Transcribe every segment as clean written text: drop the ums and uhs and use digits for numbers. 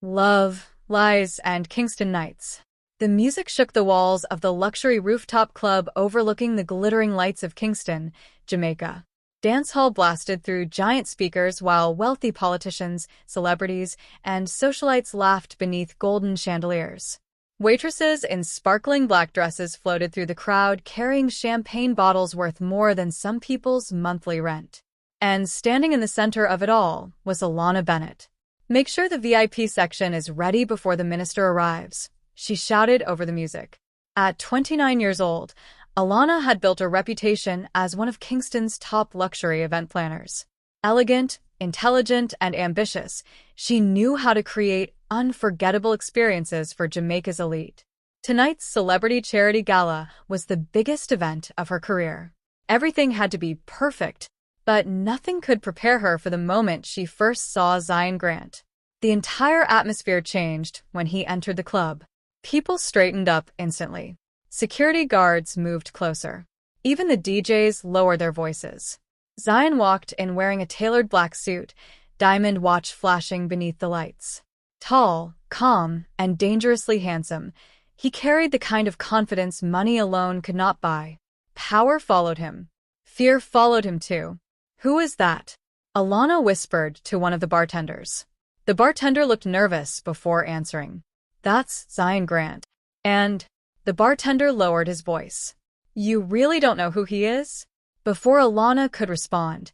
Love, Lies, and Kingston nights. The music shook the walls of the luxury rooftop club overlooking the glittering lights of Kingston, Jamaica. Dance hall blasted through giant speakers while wealthy politicians, celebrities, and socialites laughed beneath golden chandeliers. Waitresses in sparkling black dresses floated through the crowd carrying champagne bottles worth more than some people's monthly rent. And standing in the center of it all was Alana Bennett. "Make sure the VIP section is ready before the minister arrives," she shouted over the music. At 29 years old, Alana had built a reputation as one of Kingston's top luxury event planners. Elegant, intelligent, and ambitious, she knew how to create unforgettable experiences for Jamaica's elite. Tonight's celebrity charity gala was the biggest event of her career. Everything had to be perfect, but nothing could prepare her for the moment she first saw Zion Grant. The entire atmosphere changed when he entered the club. People straightened up instantly. Security guards moved closer. Even the DJs lowered their voices. Zion walked in wearing a tailored black suit, diamond watch flashing beneath the lights. Tall, calm, and dangerously handsome, he carried the kind of confidence money alone could not buy. Power followed him. Fear followed him too. "Who is that?" Alana whispered to one of the bartenders. The bartender looked nervous before answering. "That's Zion Grant." And the bartender lowered his voice. "You really don't know who he is?" Before Alana could respond,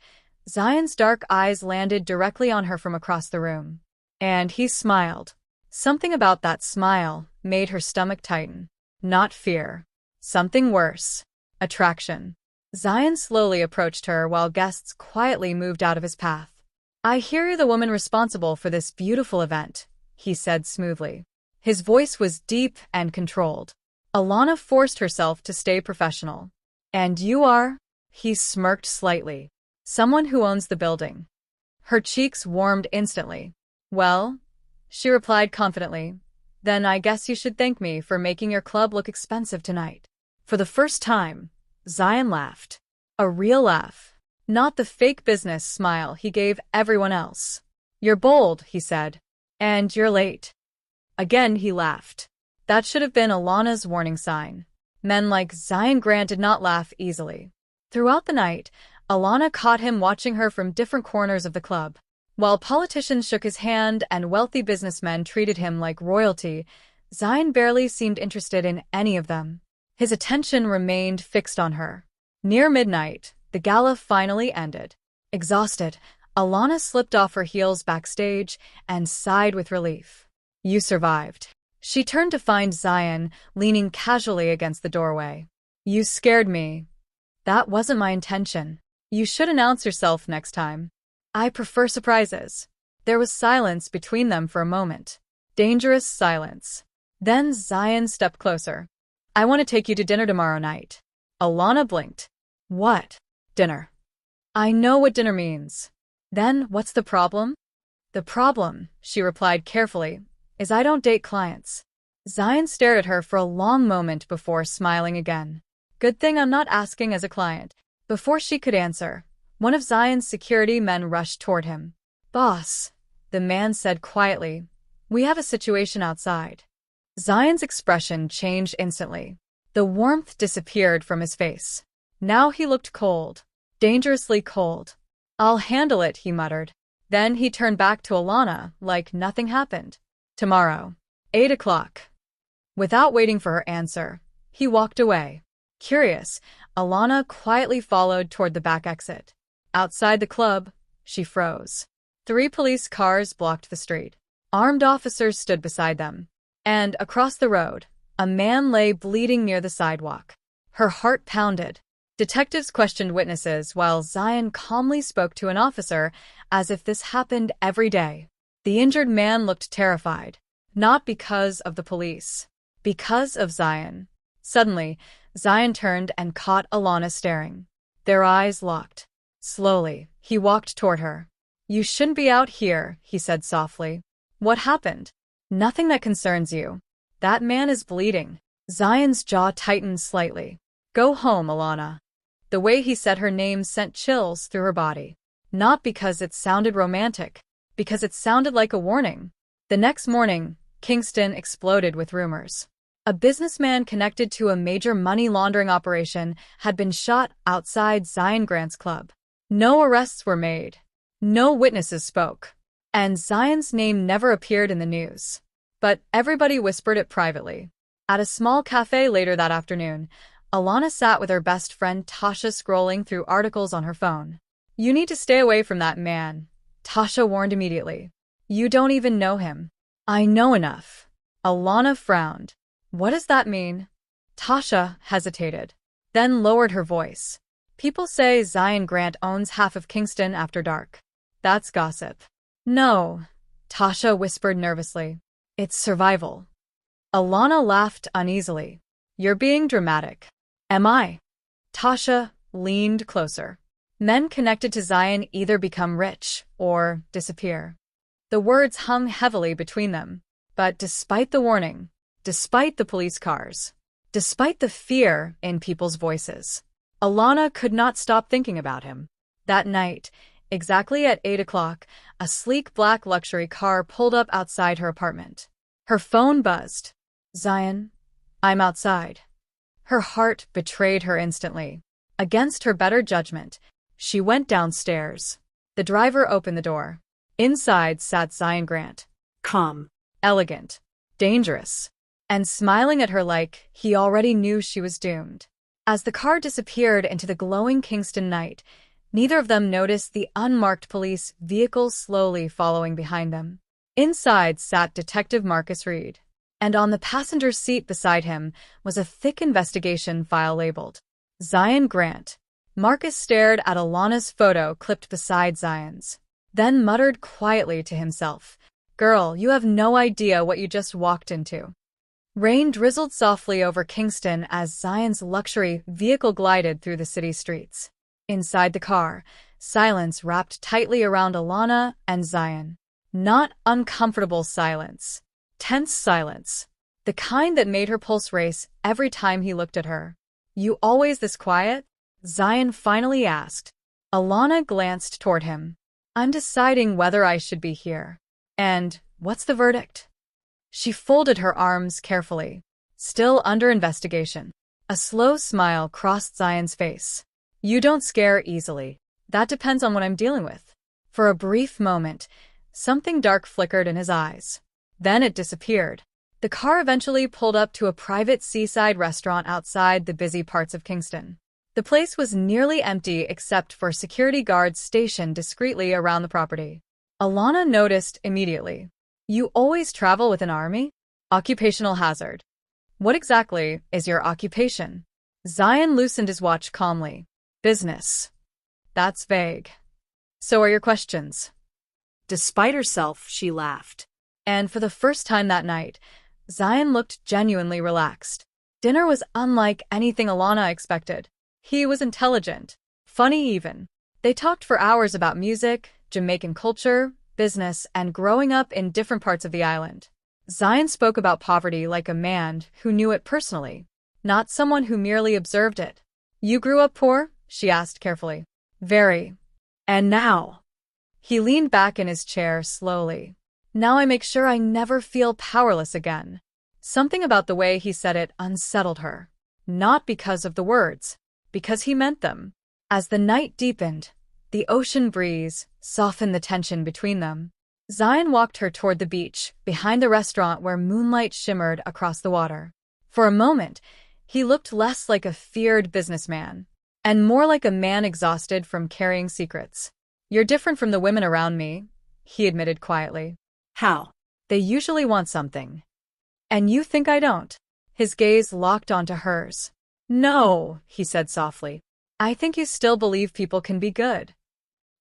Zion's dark eyes landed directly on her from across the room. And he smiled. Something about that smile made her stomach tighten. Not fear. Something worse. Attraction. Zion slowly approached her while guests quietly moved out of his path. "I hear you're the woman responsible for this beautiful event," he said smoothly. His voice was deep and controlled. Alana forced herself to stay professional. "And you are?" He smirked slightly. "Someone who owns the building." Her cheeks warmed instantly. "Well," she replied confidently, "then I guess you should thank me for making your club look expensive tonight." For the first time, Zion laughed. A real laugh. Not the fake business smile he gave everyone else. "You're bold," he said. "And you're late." Again he laughed. That should have been Alana's warning sign. Men like Zion Grant did not laugh easily. Throughout the night, Alana caught him watching her from different corners of the club. While politicians shook his hand and wealthy businessmen treated him like royalty, Zion barely seemed interested in any of them. His attention remained fixed on her. Near midnight, the gala finally ended. Exhausted, Alana slipped off her heels backstage and sighed with relief. "You survived." She turned to find Zion leaning casually against the doorway. "You scared me." "That wasn't my intention. You should announce yourself next time." "I prefer surprises." There was silence between them for a moment. Dangerous silence. Then Zion stepped closer. "I want to take you to dinner tomorrow night." Alana blinked. "What? Dinner?" "I know what dinner means." "Then what's the problem?" "The problem," she replied carefully, "is I don't date clients." Zion stared at her for a long moment before smiling again. "Good thing I'm not asking as a client." Before she could answer, one of Zion's security men rushed toward him. "Boss," the man said quietly, "we have a situation outside." Zion's expression changed instantly. The warmth disappeared from his face. Now he looked cold. Dangerously cold. "I'll handle it," he muttered. Then he turned back to Alana like nothing happened. "Tomorrow, 8 o'clock." Without waiting for her answer, he walked away. Curious, Alana quietly followed toward the back exit. Outside the club, she froze. 3 police cars blocked the street. Armed officers stood beside them. And across the road, a man lay bleeding near the sidewalk. Her heart pounded. Detectives questioned witnesses while Zion calmly spoke to an officer as if this happened every day. The injured man looked terrified. Not because of the police. Because of Zion. Suddenly, Zion turned and caught Alana staring. Their eyes locked. Slowly, he walked toward her. "You shouldn't be out here," he said softly. "What happened?" "Nothing that concerns you." "That man is bleeding." Zion's jaw tightened slightly. "Go home, Alana." The way he said her name sent chills through her body. Not because it sounded romantic, because it sounded like a warning. The next morning, Kingston exploded with rumors. A businessman connected to a major money laundering operation had been shot outside Zion Grant's club. No arrests were made. No witnesses spoke. And Zion's name never appeared in the news. But everybody whispered it privately. At a small cafe later that afternoon, Alana sat with her best friend Tasha scrolling through articles on her phone. "You need to stay away from that man," Tasha warned immediately. "You don't even know him." "I know enough." Alana frowned. "What does that mean?" Tasha hesitated, then lowered her voice. "People say Zion Grant owns half of Kingston after dark. That's gossip." "No," Tasha whispered nervously. "It's survival." Alana laughed uneasily. "You're being dramatic." "Am I?" Tasha leaned closer. "Men connected to Zion either become rich or disappear." The words hung heavily between them. But despite the warning, despite the police cars, despite the fear in people's voices, Alana could not stop thinking about him. That night, exactly at 8 o'clock, a sleek black luxury car pulled up outside her apartment. Her phone buzzed. "Zion, I'm outside." Her heart betrayed her instantly. Against her better judgment, she went downstairs. The driver opened the door. Inside sat Zion Grant. Calm, elegant, dangerous, and smiling at her like he already knew she was doomed. As the car disappeared into the glowing Kingston night, neither of them noticed the unmarked police vehicle slowly following behind them. Inside sat Detective Marcus Reed, and on the passenger seat beside him was a thick investigation file labeled Zion Grant. Marcus stared at Alana's photo clipped beside Zion's, then muttered quietly to himself, "Girl, you have no idea what you just walked into." Rain drizzled softly over Kingston as Zion's luxury vehicle glided through the city streets. Inside the car, silence wrapped tightly around Alana and Zion. Not uncomfortable silence. Tense silence. The kind that made her pulse race every time he looked at her. "You always this quiet?" Zion finally asked. Alana glanced toward him. "I'm deciding whether I should be here." "And what's the verdict?" She folded her arms carefully. "Still under investigation." A slow smile crossed Zion's face. "You don't scare easily. That depends on what I'm dealing with." For a brief moment, something dark flickered in his eyes. Then it disappeared. The car eventually pulled up to a private seaside restaurant outside the busy parts of Kingston. The place was nearly empty except for security guards stationed discreetly around the property. Alana noticed immediately. "You always travel with an army?" "Occupational hazard." "What exactly is your occupation?" Zion loosened his watch calmly. "Business." "That's vague. So are your questions." Despite herself, she laughed. And for the first time that night, Zion looked genuinely relaxed. Dinner was unlike anything Alana expected. He was intelligent, funny even. They talked for hours about music, Jamaican culture, business, and growing up in different parts of the island. Zion spoke about poverty like a man who knew it personally, not someone who merely observed it. "You grew up poor?" she asked carefully. "Very. And now?" He leaned back in his chair slowly. "Now I make sure I never feel powerless again." Something about the way he said it unsettled her. Not because of the words, because he meant them. As the night deepened, the ocean breeze softened the tension between them. Zion walked her toward the beach, behind the restaurant where moonlight shimmered across the water. For a moment, he looked less like a feared businessman, and more like a man exhausted from carrying secrets. "You're different from the women around me," he admitted quietly. "How?" "They usually want something. And you think I don't?" His gaze locked onto hers. "No," he said softly. "I think you still believe people can be good."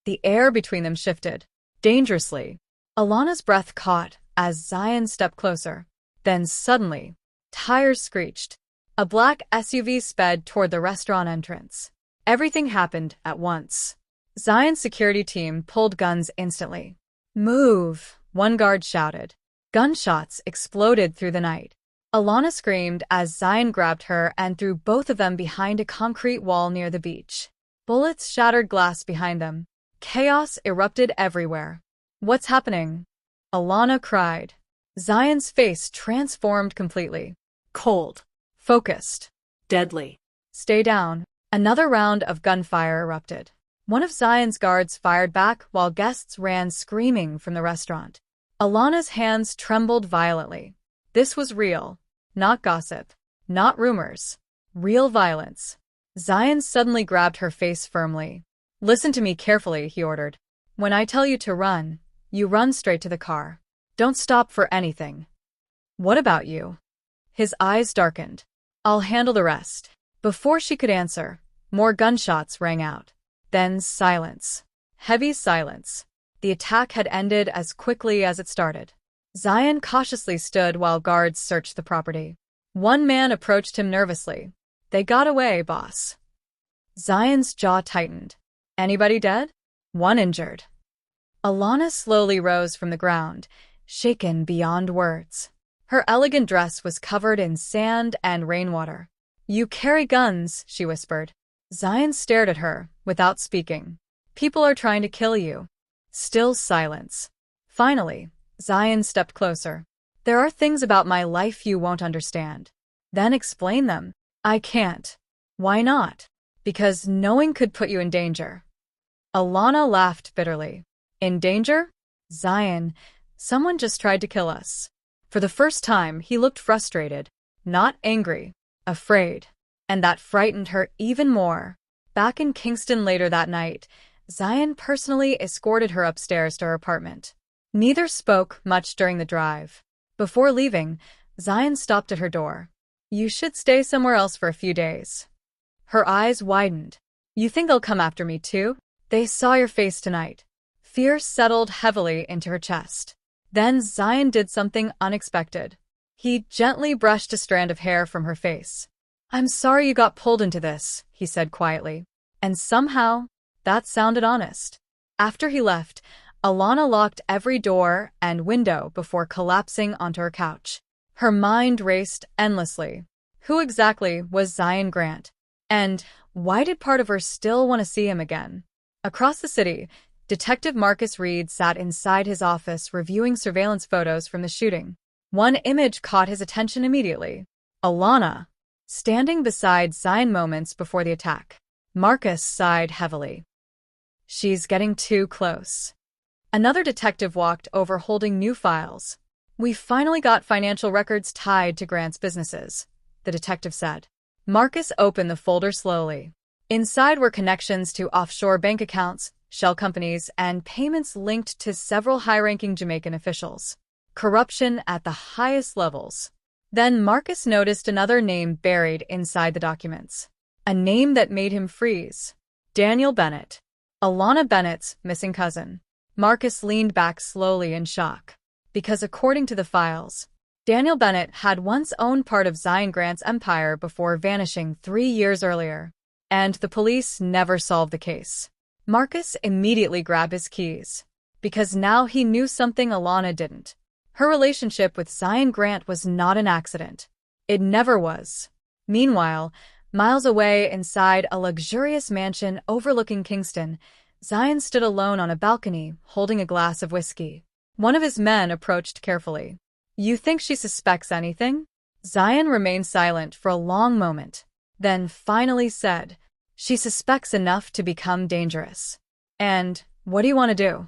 The air between them shifted, dangerously. Alana's breath caught as Zion stepped closer. Then suddenly, tires screeched. A black SUV sped toward the restaurant entrance. Everything happened at once. Zion's security team pulled guns instantly. "Move," one guard shouted. Gunshots exploded through the night. Alana screamed as Zion grabbed her and threw both of them behind a concrete wall near the beach. Bullets shattered glass behind them. Chaos erupted everywhere. "What's happening?" Alana cried. Zion's face transformed completely. Cold. Focused. Deadly. Stay down. Another round of gunfire erupted. One of Zion's guards fired back while guests ran screaming from the restaurant. Alana's hands trembled violently. This was real. Not gossip. Not rumors. Real violence. Zion suddenly grabbed her face firmly. Listen to me carefully, he ordered. When I tell you to run, you run straight to the car. Don't stop for anything. What about you? His eyes darkened. I'll handle the rest. Before she could answer, more gunshots rang out. Then silence. Heavy silence. The attack had ended as quickly as it started. Zion cautiously stood while guards searched the property. One man approached him nervously. They got away, boss. Zion's jaw tightened. Anybody dead? One injured. Alana slowly rose from the ground, shaken beyond words. Her elegant dress was covered in sand and rainwater. You carry guns, she whispered. Zion stared at her, without speaking. People are trying to kill you. Still silence. Finally, Zion stepped closer. There are things about my life you won't understand. Then explain them. I can't. Why not? Because knowing could put you in danger. Alana laughed bitterly. In danger? Zion, someone just tried to kill us. For the first time, he looked frustrated, not angry, afraid. And that frightened her even more. Back in Kingston later that night, Zion personally escorted her upstairs to her apartment. Neither spoke much during the drive. Before leaving, Zion stopped at her door. You should stay somewhere else for a few days. Her eyes widened. You think they'll come after me too? They saw your face tonight. Fear settled heavily into her chest. Then Zion did something unexpected. He gently brushed a strand of hair from her face. I'm sorry you got pulled into this, he said quietly. And somehow, that sounded honest. After he left, Alana locked every door and window before collapsing onto her couch. Her mind raced endlessly. Who exactly was Zion Grant? And why did part of her still want to see him again? Across the city, Detective Marcus Reed sat inside his office reviewing surveillance photos from the shooting. One image caught his attention immediately. Alana, standing beside Zion moments before the attack. Marcus sighed heavily. She's getting too close. Another detective walked over holding new files. We finally got financial records tied to Grant's businesses, the detective said. Marcus opened the folder slowly. Inside were connections to offshore bank accounts, shell companies, and payments linked to several high-ranking Jamaican officials. Corruption at the highest levels. Then Marcus noticed another name buried inside the documents. A name that made him freeze. Daniel Bennett. Alana Bennett's missing cousin. Marcus leaned back slowly in shock. Because according to the files, Daniel Bennett had once owned part of Zion Grant's empire before vanishing 3 years earlier. And the police never solved the case. Marcus immediately grabbed his keys. Because now he knew something Alana didn't. Her relationship with Zion Grant was not an accident. It never was. Meanwhile, miles away inside a luxurious mansion overlooking Kingston, Zion stood alone on a balcony, holding a glass of whiskey. One of his men approached carefully. You think she suspects anything? Zion remained silent for a long moment, then finally said, she suspects enough to become dangerous. And what do you want to do?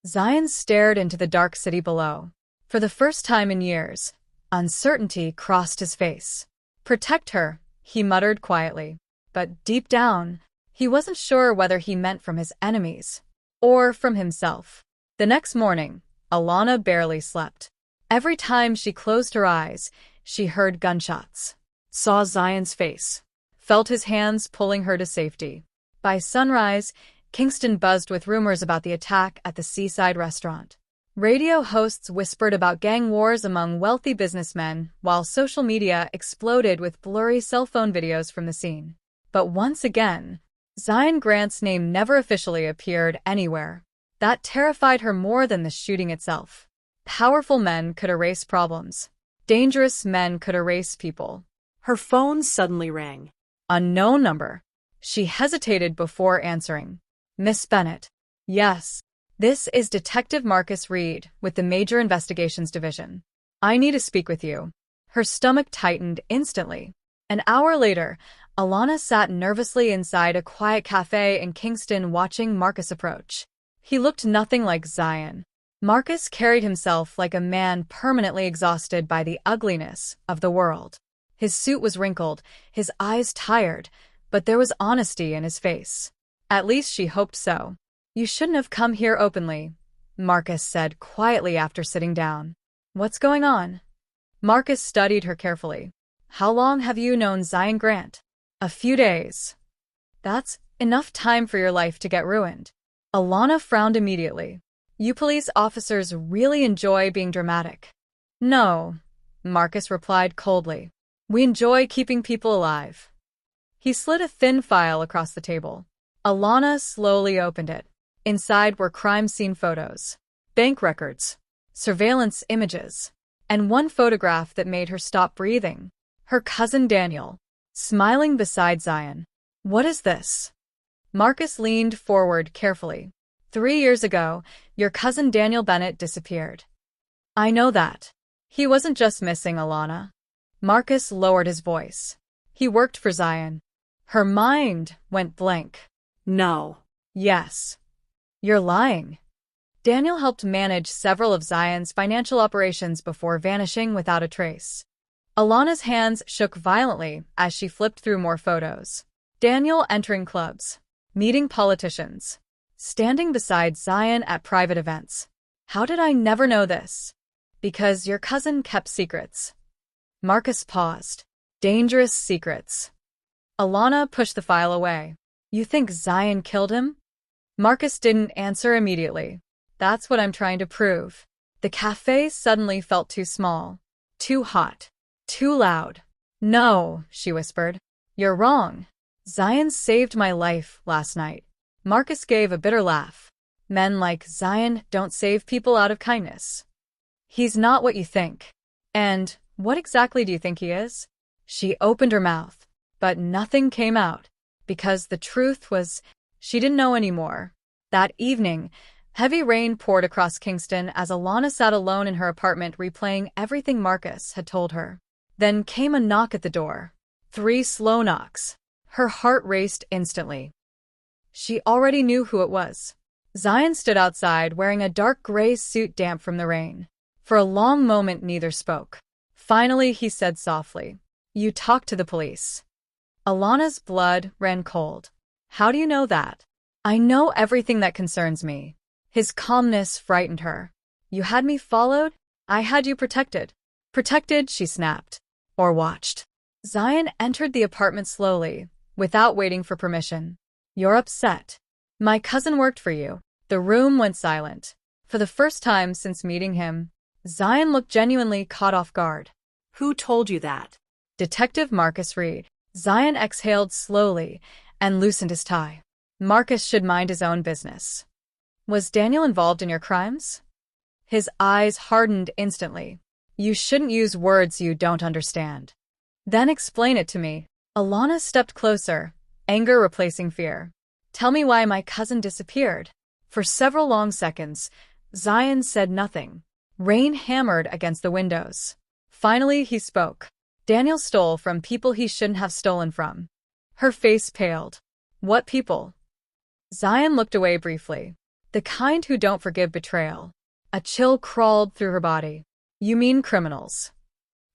Zion stared into the dark city below. For the first time in years, uncertainty crossed his face. Protect her, he muttered quietly. But deep down, he wasn't sure whether he meant from his enemies or from himself. The next morning, Alana barely slept. Every time she closed her eyes, she heard gunshots, saw Zion's face, felt his hands pulling her to safety. By sunrise, Kingston buzzed with rumors about the attack at the seaside restaurant. Radio hosts whispered about gang wars among wealthy businessmen, while social media exploded with blurry cell phone videos from the scene. But once again, Zion Grant's name never officially appeared anywhere. That terrified her more than the shooting itself. Powerful men could erase problems. Dangerous men could erase people. Her phone suddenly rang. Unknown number. She hesitated before answering. Miss Bennett. Yes. This is Detective Marcus Reed with the Major Investigations Division. I need to speak with you. Her stomach tightened instantly. An hour later, Alana sat nervously inside a quiet cafe in Kingston watching Marcus approach. He looked nothing like Zion. Marcus carried himself like a man permanently exhausted by the ugliness of the world. His suit was wrinkled, his eyes tired, but there was honesty in his face. At least she hoped so. You shouldn't have come here openly, Marcus said quietly after sitting down. What's going on? Marcus studied her carefully. How long have you known Zion Grant? A few days. That's enough time for your life to get ruined. Alana frowned immediately. You police officers really enjoy being dramatic. No, Marcus replied coldly. We enjoy keeping people alive. He slid a thin file across the table. Alana slowly opened it. Inside were crime scene photos, bank records, surveillance images, and one photograph that made her stop breathing. Her cousin Daniel, smiling beside Zion. What is this? Marcus leaned forward carefully. 3 years ago, your cousin Daniel Bennett disappeared. I know that. He wasn't just missing, Alana. Marcus lowered his voice. He worked for Zion. Her mind went blank. No. Yes. You're lying. Daniel helped manage several of Zion's financial operations before vanishing without a trace. Alana's hands shook violently as she flipped through more photos. Daniel entering clubs, meeting politicians, standing beside Zion at private events. How did I never know this? Because your cousin kept secrets. Marcus paused. Dangerous secrets. Alana pushed the file away. You think Zion killed him? Marcus didn't answer immediately. That's what I'm trying to prove. The cafe suddenly felt too small, too hot, too loud. No, she whispered. You're wrong. Zion saved my life last night. Marcus gave a bitter laugh. Men like Zion don't save people out of kindness. He's not what you think. And what exactly do you think he is? She opened her mouth, but nothing came out, because the truth was, she didn't know anymore. That evening, heavy rain poured across Kingston as Alana sat alone in her apartment replaying everything Marcus had told her. Then came a knock at the door. 3 slow knocks. Her heart raced instantly. She already knew who it was. Zion stood outside wearing a dark gray suit damp from the rain. For a long moment neither spoke. Finally he said softly, You talked to the police. Alana's blood ran cold. How do you know that? I know everything that concerns me. His calmness frightened her. You had me followed? I had you protected. Protected, she snapped. Or watched. Zion entered the apartment slowly, without waiting for permission. You're upset. My cousin worked for you. The room went silent. For the first time since meeting him, Zion looked genuinely caught off guard. Who told you that? Detective Marcus Reed. Zion exhaled slowly and loosened his tie. Marcus should mind his own business. Was Daniel involved in your crimes? His eyes hardened instantly. You shouldn't use words you don't understand. Then explain it to me. Alana stepped closer, anger replacing fear. Tell me why my cousin disappeared. For several long seconds, Zion said nothing. Rain hammered against the windows. Finally, he spoke. Daniel stole from people he shouldn't have stolen from. Her face paled. What people? Zion looked away briefly. The kind who don't forgive betrayal. A chill crawled through her body. You mean criminals?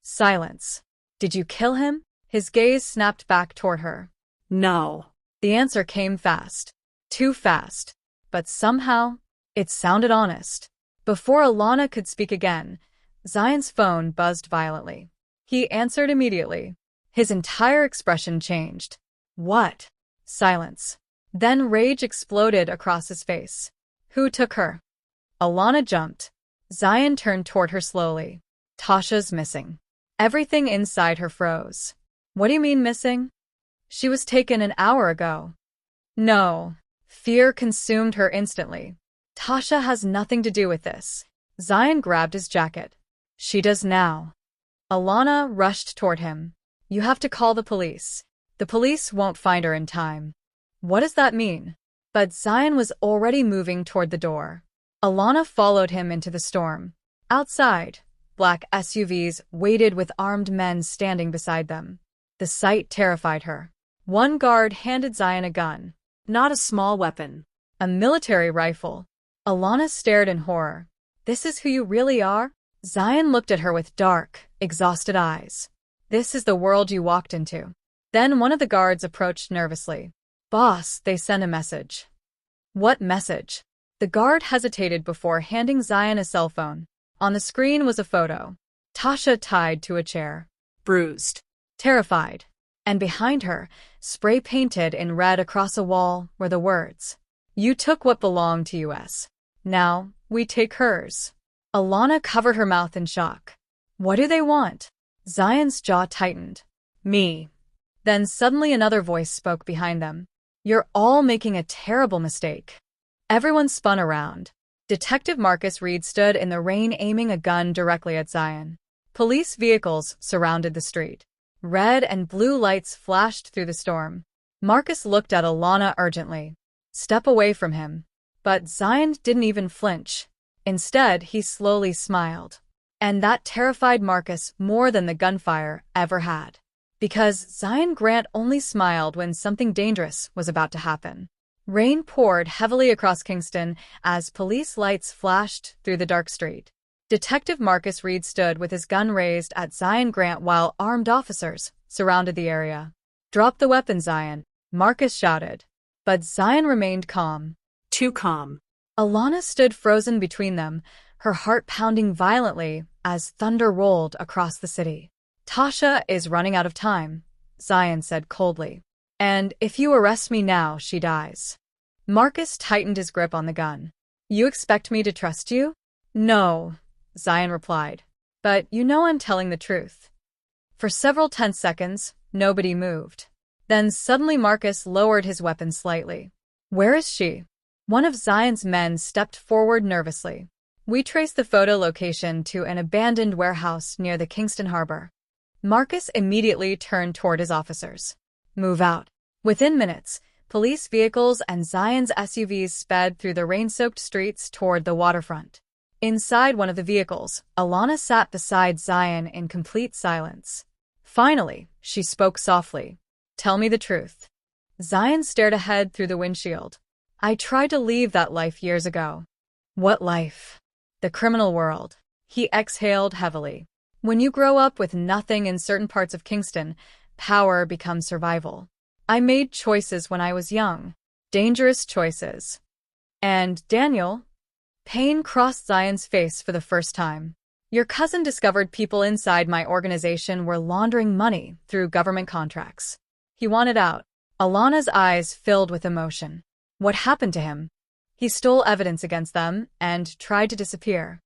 Silence. Did you kill him? His gaze snapped back toward her. No. The answer came fast. Too fast. But somehow, it sounded honest. Before Alana could speak again, Zion's phone buzzed violently. He answered immediately. His entire expression changed. What? Silence. Then rage exploded across his face. Who took her? Alana jumped. Zion turned toward her slowly. Tasha's missing. Everything inside her froze. What do you mean missing? She was taken an hour ago. No. Fear consumed her instantly. Tasha has nothing to do with this. Zion grabbed his jacket. She does now. Alana rushed toward him. You have to call the police. The police won't find her in time. What does that mean? But Zion was already moving toward the door. Alana followed him into the storm. Outside, black SUVs waited with armed men standing beside them. The sight terrified her. One guard handed Zion a gun. Not a small weapon. A military rifle. Alana stared in horror. This is who you really are? Zion looked at her with dark, exhausted eyes. This is the world you walked into. Then one of the guards approached nervously. Boss, they sent a message. What message? The guard hesitated before handing Zion a cell phone. On the screen was a photo. Tasha tied to a chair. Bruised. Terrified. And behind her, spray painted in red across a wall, were the words, "You took what belonged to us. Now, we take hers." Alana covered her mouth in shock. What do they want? Zion's jaw tightened. Me. Then suddenly another voice spoke behind them. You're all making a terrible mistake. Everyone spun around. Detective Marcus Reed stood in the rain aiming a gun directly at Zion. Police vehicles surrounded the street. Red and blue lights flashed through the storm. Marcus looked at Alana urgently. Step away from him. But Zion didn't even flinch. Instead, he slowly smiled. And that terrified Marcus more than the gunfire ever had. Because Zion Grant only smiled when something dangerous was about to happen. Rain poured heavily across Kingston as police lights flashed through the dark street. Detective Marcus Reed stood with his gun raised at Zion Grant while armed officers surrounded the area. Drop the weapon, Zion, Marcus shouted. But Zion remained calm. Too calm. Alana stood frozen between them, her heart pounding violently as thunder rolled across the city. Tasha is running out of time, Zion said coldly. And if you arrest me now, she dies. Marcus tightened his grip on the gun. You expect me to trust you? No, Zion replied. But you know I'm telling the truth. For several tense seconds, nobody moved. Then suddenly Marcus lowered his weapon slightly. Where is she? One of Zion's men stepped forward nervously. We traced the photo location to an abandoned warehouse near the Kingston harbor. Marcus immediately turned toward his officers. Move out. Within minutes, police vehicles and Zion's SUVs sped through the rain-soaked streets toward the waterfront. Inside one of the vehicles, Alana sat beside Zion in complete silence. Finally, she spoke softly. Tell me the truth. Zion stared ahead through the windshield. I tried to leave that life years ago. What life? The criminal world. He exhaled heavily. When you grow up with nothing in certain parts of Kingston, power becomes survival. I made choices when I was young. Dangerous choices. And Daniel? Pain crossed Zion's face for the first time. Your cousin discovered people inside my organization were laundering money through government contracts. He wanted out. Alana's eyes filled with emotion. What happened to him? He stole evidence against them and tried to disappear.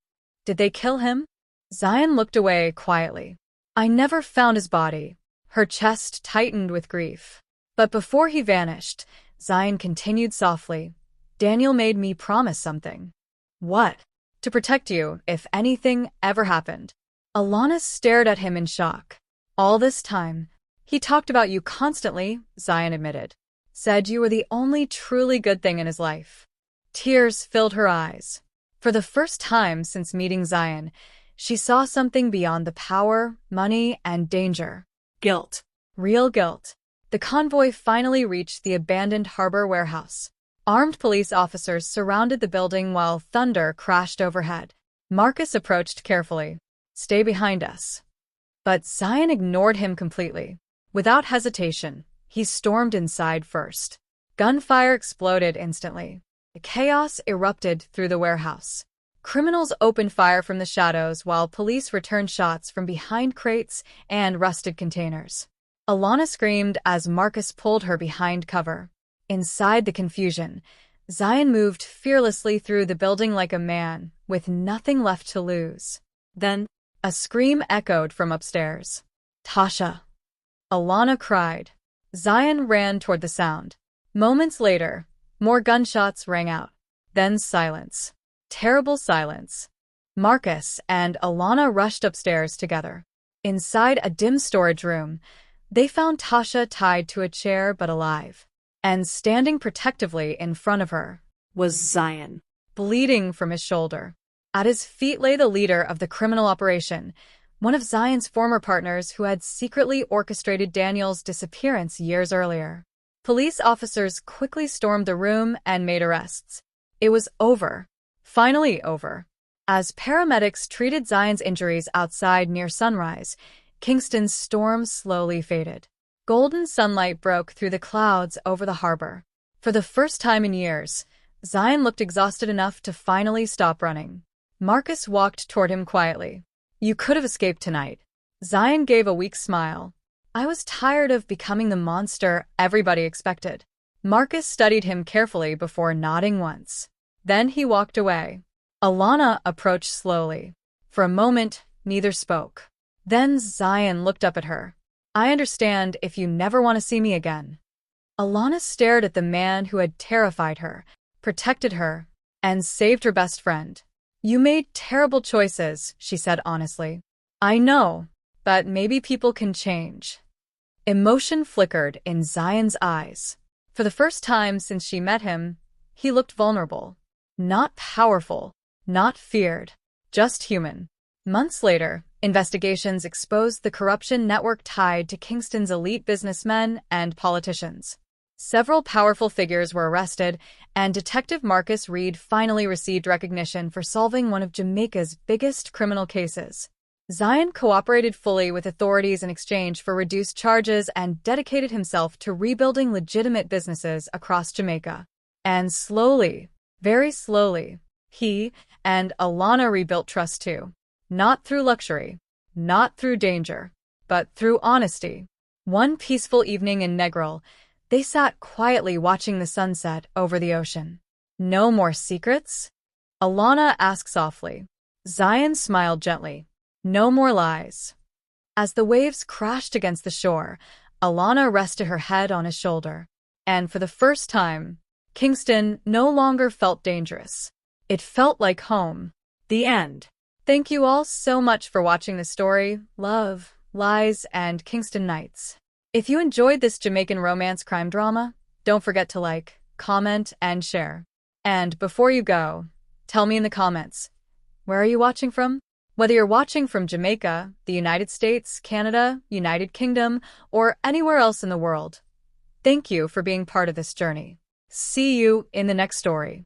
Did they kill him? Zion looked away quietly. I never found his body. Her chest tightened with grief. But before he vanished, Zion continued softly. Daniel made me promise something. What? To protect you if anything ever happened. Alana stared at him in shock. All this time, he talked about you constantly, Zion admitted. Said you were the only truly good thing in his life. Tears filled her eyes. For the first time since meeting Zion, she saw something beyond the power, money, and danger. Guilt. Real guilt. The convoy finally reached the abandoned harbor warehouse. Armed police officers surrounded the building while thunder crashed overhead. Marcus approached carefully. Stay behind us. But Zion ignored him completely. Without hesitation, he stormed inside first. Gunfire exploded instantly. The chaos erupted through the warehouse. Criminals opened fire from the shadows while police returned shots from behind crates and rusted containers. Alana screamed as Marcus pulled her behind cover. Inside the confusion, Zion moved fearlessly through the building like a man, with nothing left to lose. Then, a scream echoed from upstairs. Tasha! Alana cried. Zion ran toward the sound. Moments later, more gunshots rang out. Then silence. Terrible silence. Marcus and Alana rushed upstairs together. Inside a dim storage room, they found Tasha tied to a chair but alive. And standing protectively in front of her Was Zion. bleeding from his shoulder. At his feet lay the leader of the criminal operation, one of Zion's former partners who had secretly orchestrated Daniel's disappearance years earlier. Police officers quickly stormed the room and made arrests. It was over. Finally over. As paramedics treated Zion's injuries outside near sunrise, Kingston's storm slowly faded. Golden sunlight broke through the clouds over the harbor. For the first time in years, Zion looked exhausted enough to finally stop running. Marcus walked toward him quietly. "You could have escaped tonight." Zion gave a weak smile. "I was tired of becoming the monster everybody expected." Marcus studied him carefully before nodding once. Then he walked away. Alana approached slowly. For a moment, neither spoke. Then Zion looked up at her. "I understand if you never want to see me again." Alana stared at the man who had terrified her, protected her, and saved her best friend. "You made terrible choices," she said honestly. "I know, but maybe people can change." Emotion flickered in Zion's eyes. For the first time since she met him, he looked vulnerable. Not powerful, not feared, just human. Months later, investigations exposed the corruption network tied to Kingston's elite businessmen and politicians. Several powerful figures were arrested, and Detective Marcus Reed finally received recognition for solving one of Jamaica's biggest criminal cases. Zion cooperated fully with authorities in exchange for reduced charges and dedicated himself to rebuilding legitimate businesses across Jamaica. And slowly, very slowly, he and Alana rebuilt trust too. Not through luxury, not through danger, but through honesty. One peaceful evening in Negril, they sat quietly watching the sunset over the ocean. "No more secrets?" Alana asked softly. Zion smiled gently. "No more lies." As the waves crashed against the shore, Alana rested her head on his shoulder. And for the first time, Kingston no longer felt dangerous. It felt like home. The end. Thank you all so much for watching the story, Love, Lies, and Kingston Nights. If you enjoyed this Jamaican romance crime drama, don't forget to like, comment, and share. And before you go, tell me in the comments, where are you watching from? Whether you're watching from Jamaica, the United States, Canada, United Kingdom, or anywhere else in the world, thank you for being part of this journey. See you in the next story.